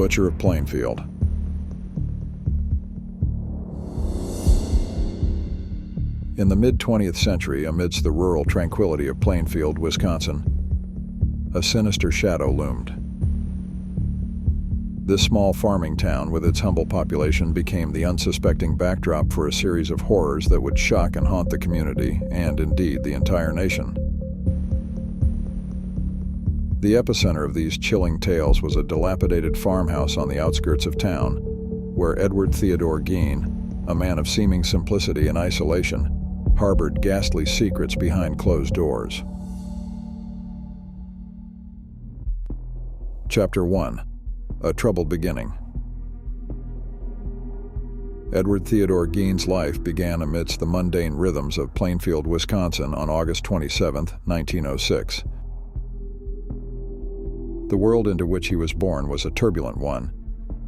Butcher of Plainfield. In the mid-20th century, amidst the rural tranquility of Plainfield, Wisconsin, a sinister shadow loomed. This small farming town with its humble population became the unsuspecting backdrop for a series of horrors that would shock and haunt the community, and indeed the entire nation. The epicenter of these chilling tales was a dilapidated farmhouse on the outskirts of town, where Edward Theodore Gein, a man of seeming simplicity and isolation, harbored ghastly secrets behind closed doors. Chapter 1. A Troubled Beginning. Edward Theodore Gein's life began amidst the mundane rhythms of Plainfield, Wisconsin on August 27, 1906. The world into which he was born was a turbulent one,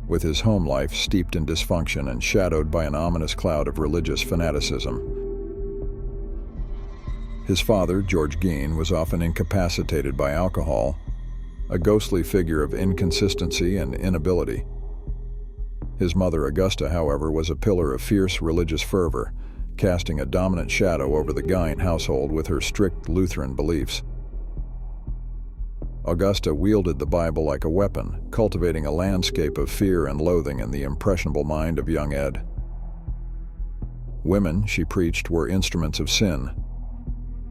with his home life steeped in dysfunction and shadowed by an ominous cloud of religious fanaticism. His father, George Gein, was often incapacitated by alcohol, a ghostly figure of inconsistency and inability. His mother, Augusta, however, was a pillar of fierce religious fervor, casting a dominant shadow over the Gein household with her strict Lutheran beliefs. Augusta wielded the Bible like a weapon, cultivating a landscape of fear and loathing in the impressionable mind of young Ed. Women, she preached, were instruments of sin,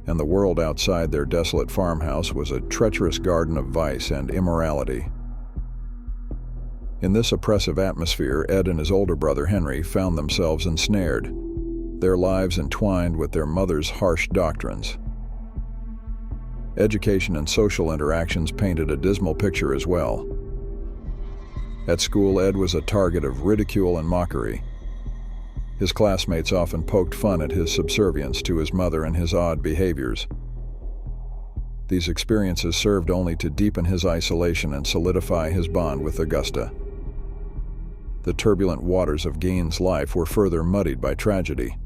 and the world outside their desolate farmhouse was a treacherous garden of vice and immorality. In this oppressive atmosphere, Ed and his older brother Henry found themselves ensnared, their lives entwined with their mother's harsh doctrines. Education and social interactions painted a dismal picture as well. At school, Ed was a target of ridicule and mockery. His classmates often poked fun at his subservience to his mother and his odd behaviors. These experiences served only to deepen his isolation and solidify his bond with Augusta. The turbulent waters of Gein's life were further muddied by tragedy.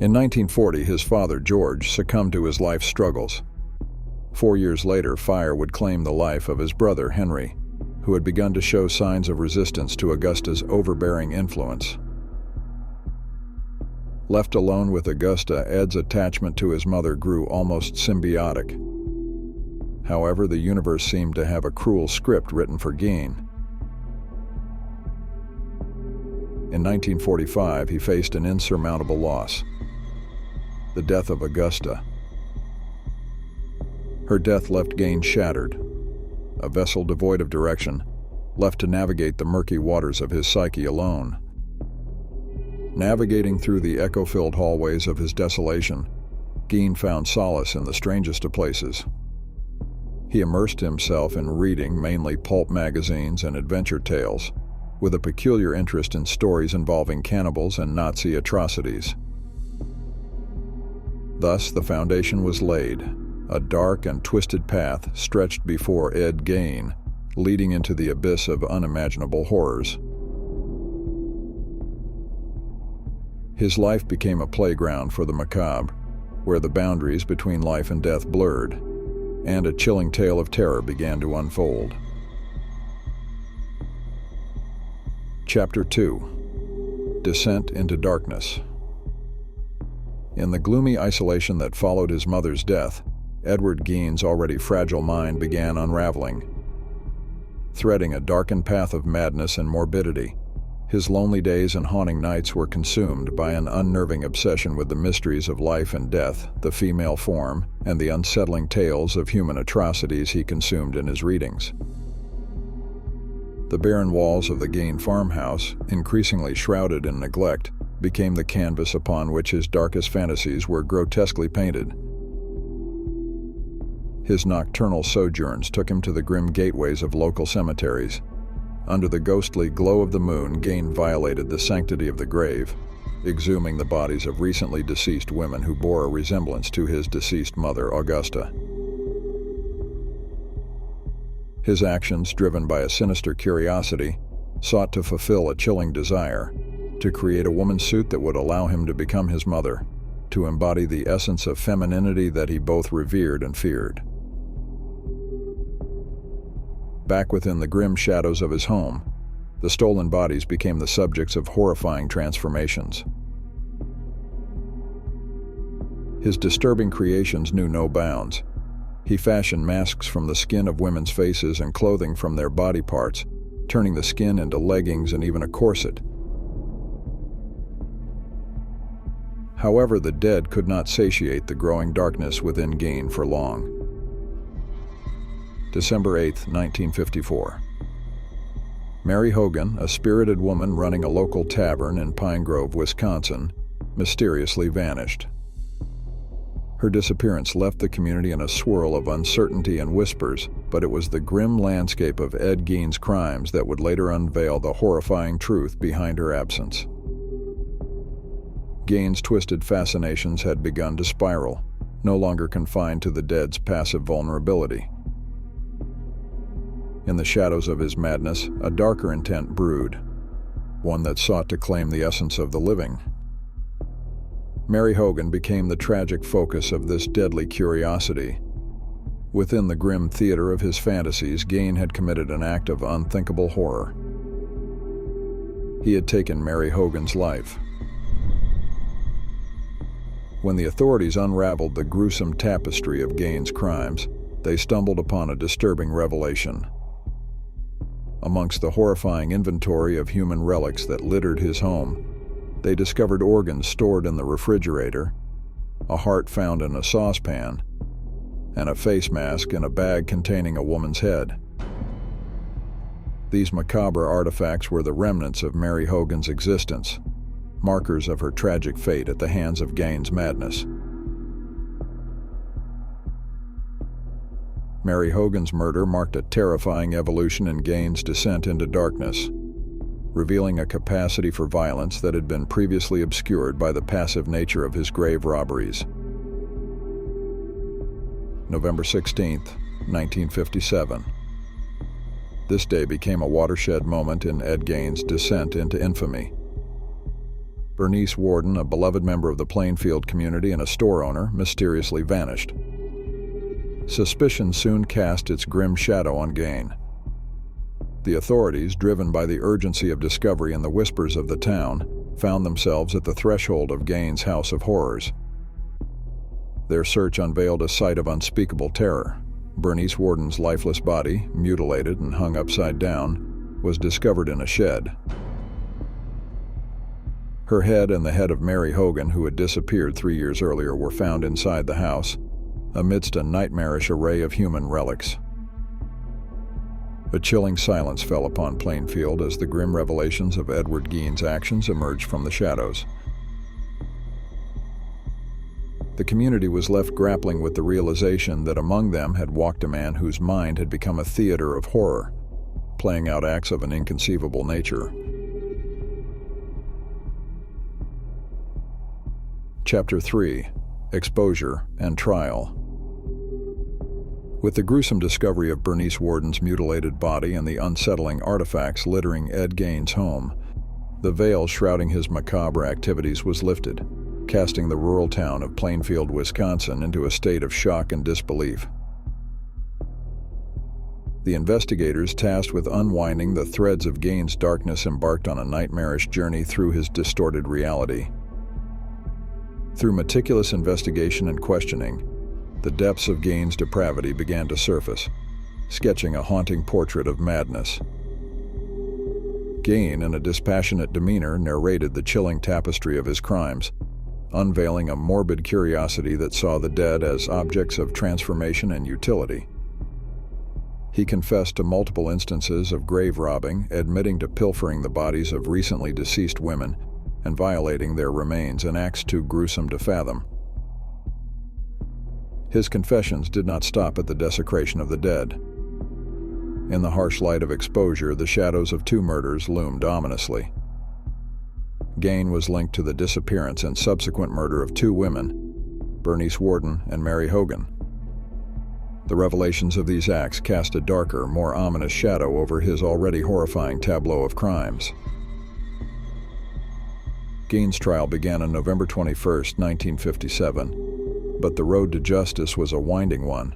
In 1940, his father, George, succumbed to his life's struggles. 4 years later, fire would claim the life of his brother, Henry, who had begun to show signs of resistance to Augusta's overbearing influence. Left alone with Augusta, Ed's attachment to his mother grew almost symbiotic. However, the universe seemed to have a cruel script written for Gein. In 1945, he faced an insurmountable loss: the death of Augusta. Her death left Gein shattered, a vessel devoid of direction, left to navigate the murky waters of his psyche alone. Navigating through the echo-filled hallways of his desolation, Gein found solace in the strangest of places. He immersed himself in reading mainly pulp magazines and adventure tales, with a peculiar interest in stories involving cannibals and Nazi atrocities. Thus, the foundation was laid. A dark and twisted path stretched before Ed Gein, leading into the abyss of unimaginable horrors. His life became a playground for the macabre, where the boundaries between life and death blurred, and a chilling tale of terror began to unfold. Chapter 2. Descent into Darkness. In the gloomy isolation that followed his mother's death, Edward Gein's already fragile mind began unraveling. Threading a darkened path of madness and morbidity, his lonely days and haunting nights were consumed by an unnerving obsession with the mysteries of life and death, the female form, and the unsettling tales of human atrocities he consumed in his readings. The barren walls of the Gein farmhouse, increasingly shrouded in neglect, became the canvas upon which his darkest fantasies were grotesquely painted. His nocturnal sojourns took him to the grim gateways of local cemeteries. Under the ghostly glow of the moon, Gein violated the sanctity of the grave, exhuming the bodies of recently deceased women who bore a resemblance to his deceased mother, Augusta. His actions, driven by a sinister curiosity, sought to fulfill a chilling desire, to create a woman's suit that would allow him to become his mother, to embody the essence of femininity that he both revered and feared. Back within the grim shadows of his home, the stolen bodies became the subjects of horrifying transformations. His disturbing creations knew no bounds. He fashioned masks from the skin of women's faces and clothing from their body parts, turning the skin into leggings and even a corset. However, the dead could not satiate the growing darkness within Gein for long. December 8, 1954. Mary Hogan, a spirited woman running a local tavern in Pine Grove, Wisconsin, mysteriously vanished. Her disappearance left the community in a swirl of uncertainty and whispers, but it was the grim landscape of Ed Gein's crimes that would later unveil the horrifying truth behind her absence. Gein's twisted fascinations had begun to spiral, no longer confined to the dead's passive vulnerability. In the shadows of his madness, a darker intent brewed, one that sought to claim the essence of the living. Mary Hogan became the tragic focus of this deadly curiosity. Within the grim theater of his fantasies, Gein had committed an act of unthinkable horror. He had taken Mary Hogan's life. When the authorities unraveled the gruesome tapestry of Gein's crimes, they stumbled upon a disturbing revelation. Amongst the horrifying inventory of human relics that littered his home, they discovered organs stored in the refrigerator, a heart found in a saucepan, and a face mask in a bag containing a woman's head. These macabre artifacts were the remnants of Mary Hogan's existence, markers of her tragic fate at the hands of Gein's madness. Mary Hogan's murder marked a terrifying evolution in Gein's descent into darkness, revealing a capacity for violence that had been previously obscured by the passive nature of his grave robberies. November 16, 1957. This day became a watershed moment in Ed Gein's descent into infamy. Bernice Warden, a beloved member of the Plainfield community and a store owner, mysteriously vanished. Suspicion soon cast its grim shadow on Gein. The authorities, driven by the urgency of discovery and the whispers of the town, found themselves at the threshold of Gein's house of horrors. Their search unveiled a sight of unspeakable terror. Bernice Warden's lifeless body, mutilated and hung upside down, was discovered in a shed. Her head and the head of Mary Hogan, who had disappeared 3 years earlier, were found inside the house, amidst a nightmarish array of human relics. A chilling silence fell upon Plainfield as the grim revelations of Edward Gein's actions emerged from the shadows. The community was left grappling with the realization that among them had walked a man whose mind had become a theater of horror, playing out acts of an inconceivable nature. Chapter 3: Exposure and Trial. With the gruesome discovery of Bernice Warden's mutilated body and the unsettling artifacts littering Ed Gein's home, the veil shrouding his macabre activities was lifted, casting the rural town of Plainfield, Wisconsin, into a state of shock and disbelief. The investigators tasked with unwinding the threads of Gein's darkness embarked on a nightmarish journey through his distorted reality. Through meticulous investigation and questioning, the depths of Gein's depravity began to surface, sketching a haunting portrait of madness. Gein, in a dispassionate demeanor, narrated the chilling tapestry of his crimes, unveiling a morbid curiosity that saw the dead as objects of transformation and utility. He confessed to multiple instances of grave robbing, admitting to pilfering the bodies of recently deceased women and violating their remains in acts too gruesome to fathom. His confessions did not stop at the desecration of the dead. In the harsh light of exposure, the shadows of 2 murders loomed ominously. Gein was linked to the disappearance and subsequent murder of 2 women, Bernice Warden and Mary Hogan. The revelations of these acts cast a darker, more ominous shadow over his already horrifying tableau of crimes. Gein's trial began on November 21, 1957, but the road to justice was a winding one.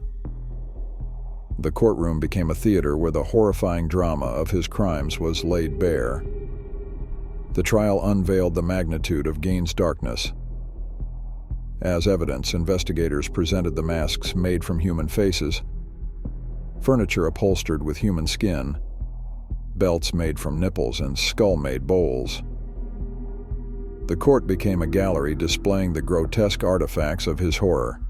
The courtroom became a theater where the horrifying drama of his crimes was laid bare. The trial unveiled the magnitude of Gein's darkness. As evidence, investigators presented the masks made from human faces, furniture upholstered with human skin, belts made from nipples, and skull-made bowls. The court became a gallery displaying the grotesque artifacts of his horror.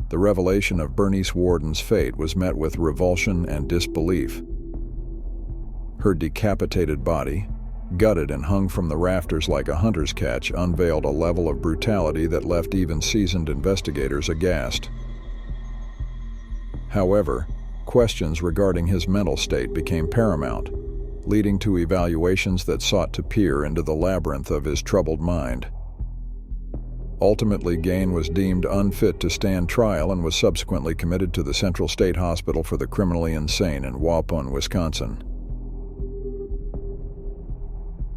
The revelation of Bernice Worden's fate was met with revulsion and disbelief. Her decapitated body, gutted and hung from the rafters like a hunter's catch, unveiled a level of brutality that left even seasoned investigators aghast. However, questions regarding his mental state became paramount, leading to evaluations that sought to peer into the labyrinth of his troubled mind. Ultimately, Gein was deemed unfit to stand trial and was subsequently committed to the Central State Hospital for the Criminally Insane in Waupun, Wisconsin.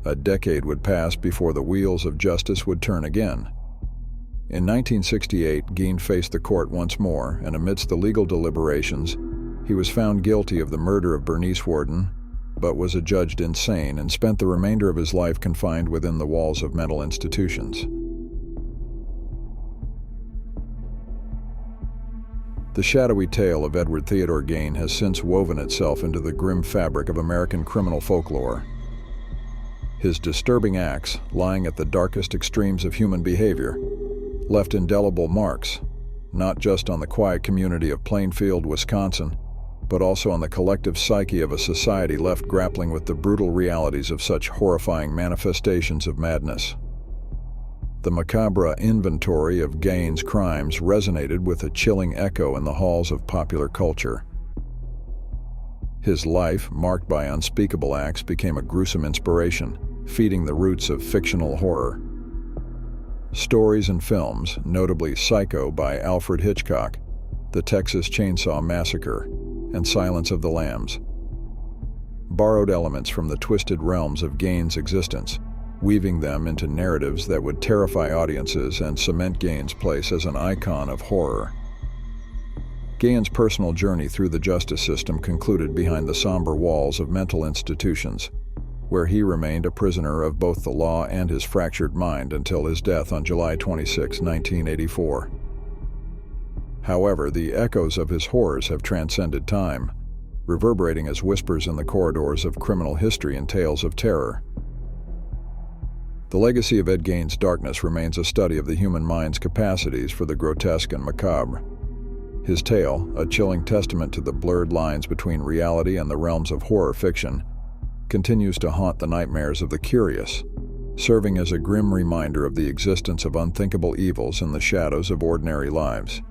A decade would pass before the wheels of justice would turn again. In 1968, Gein faced the court once more, and amidst the legal deliberations, he was found guilty of the murder of Bernice Worden, but was adjudged insane and spent the remainder of his life confined within the walls of mental institutions. The shadowy tale of Edward Theodore Gein has since woven itself into the grim fabric of American criminal folklore. His disturbing acts, lying at the darkest extremes of human behavior, left indelible marks, not just on the quiet community of Plainfield, Wisconsin, but also on the collective psyche of a society left grappling with the brutal realities of such horrifying manifestations of madness. The macabre inventory of Gein's crimes resonated with a chilling echo in the halls of popular culture. His life, marked by unspeakable acts, became a gruesome inspiration, feeding the roots of fictional horror. Stories and films, notably Psycho by Alfred Hitchcock, The Texas Chainsaw Massacre, and Silence of the Lambs, borrowed elements from the twisted realms of Gein's existence, weaving them into narratives that would terrify audiences and cement Gein's place as an icon of horror. Gein's personal journey through the justice system concluded behind the somber walls of mental institutions, where he remained a prisoner of both the law and his fractured mind until his death on July 26, 1984. However, the echoes of his horrors have transcended time, reverberating as whispers in the corridors of criminal history and tales of terror. The legacy of Ed Gein's darkness remains a study of the human mind's capacities for the grotesque and macabre. His tale, a chilling testament to the blurred lines between reality and the realms of horror fiction, continues to haunt the nightmares of the curious, serving as a grim reminder of the existence of unthinkable evils in the shadows of ordinary lives.